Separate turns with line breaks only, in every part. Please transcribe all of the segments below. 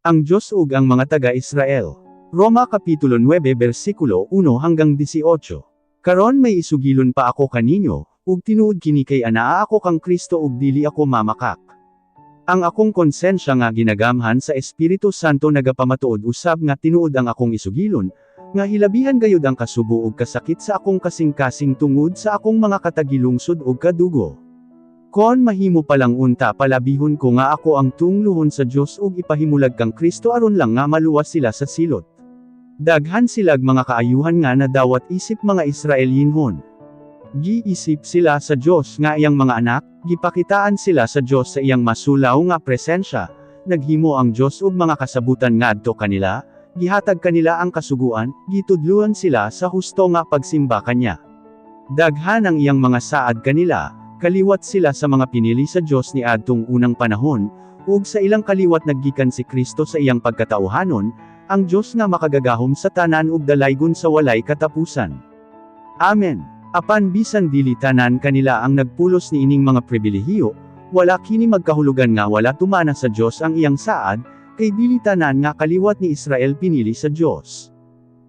Ang Diyos ug ang mga taga-Israel. Roma Kapitulo 9 versikulo 1 hanggang 18. Karon may isugilon pa ako kaninyo, ug tinuod kini kay anaa ako kang Kristo ug dili ako mamakak. Ang akong konsensya nga ginagamhan sa Espiritu Santo nagapamatuod usab nga tinuod ang akong isugilon, nga hilabihan gayud ang kasubo ug kasakit sa akong kasing-kasing tungod sa akong mga katagilungsod ug kadugo. Kon mahimo palang unta palabihon ko nga ako ang tungluhon sa Dios ug ipahimulag kang Kristo aron lang nga maluwas sila sa silot. Daghan silag mga kaayuhan nga nadawat isip mga Israelinhon. Giisip sila sa Dios nga iyang mga anak, gipakitaan sila sa Dios sa iyang masulaw nga presensya, naghimo ang Dios og mga kasabutan ngadto kanila, gihatag kanila ang kasuguan, gitudluhan sila sa husto nga pagsimba kanya. Daghan ang iyang mga saad kanila, kaliwat sila sa mga pinili sa Dios ni adtong unang panahon, ug sa ilang kaliwat naggikan si Kristo sa iyang pagkatauhanon, ang Dios nga makagagahom sa tanan ug dalaygon sa walay katapusan. Amen. Apan bisan dili tanan kanila ang nagpulos ni ining mga pribilehiyo, wala kini magkahulugan nga wala tumana sa Dios ang iyang saad, kay dili tanan nga kaliwat ni Israel pinili sa Dios.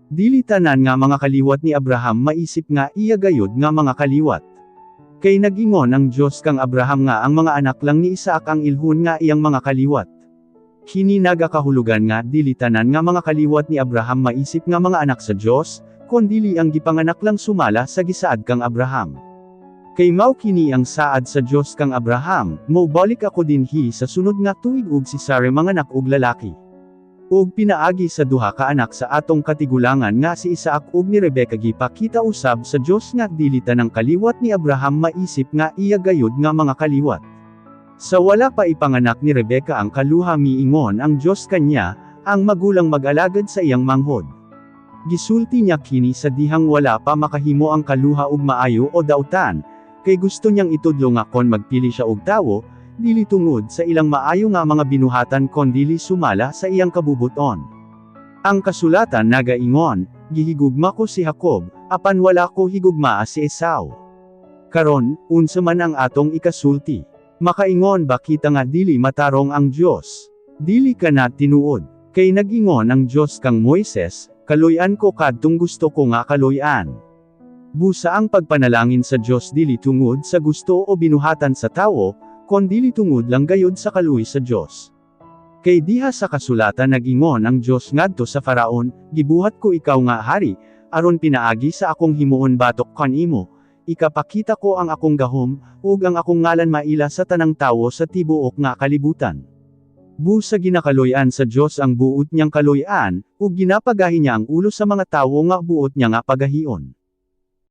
Dili tanan nga mga kaliwat ni Abraham maisip nga iya gayud nga mga kaliwat. Kay nagingon ang Dios kang Abraham nga ang mga anak lang ni Isaac ang ilhun nga iyang mga kaliwat. Kini nagakahulugan nga dili tanan nga mga kaliwat ni Abraham maisip nga mga anak sa Dios, kondili ang gipanganak lang sumala sa gisaad kang Abraham. Kay mao kini ang saad sa Dios kang Abraham, mobalik ako dinhi sa sunod nga tuig ug si Sara manganak og lalaki. Ug pinaagi sa duha ka anak sa atong katigulangan nga si Isaac ug ni Rebecca gipakita usab sa Dios nga dili tanang kaliwat ni Abraham maisip nga iya gayud nga mga kaliwat. Sa wala pa ipanganak ni Rebecca ang kaluha miingon ang Dios kanya, ang magulang mag-alagad sa iyang manghod. Gisulti niya kini sa dihang wala pa makahimo ang kaluha ug maayo o dautan, kay gusto niyang itudlo nga kon magpili siya og tawo, dili tungod sa ilang maayo nga mga binuhatan kondili sumala sa iyang kabubuton. Ang kasulatan nagaingon, gihigugma ko si Jacob, apan wala ko higugmaa si Esau. Karon, unsa man ang atong ikasulti? Makaingon ba kita nga dili matarong ang Dios? Dili ka na tinuod, kay nagingon ang Dios kang Moises, kaluy-an ko kadtong gusto ko nga kaluy-an. Busa ang pagpanalangin sa Dios dili tungod sa gusto o binuhatan sa tawo, kondili tungod lang gayud sa kaluy sa Dios. Kay diha sa kasulatan nagingon ang Dios ngadto sa Faraon, gibuhat ko ikaw nga hari, aron pinaagi sa akong himuon batok kanimo, ikapakita ko ang akong gahom, ug ang akong ngalan maila sa tanang tawo sa tibuok nga kalibutan. Busa ginakaluy-an sa Dios ang buot niyang kaluy-an, ug ginapagahi niya ang ulo sa mga tawo nga buot niya nga pagahion.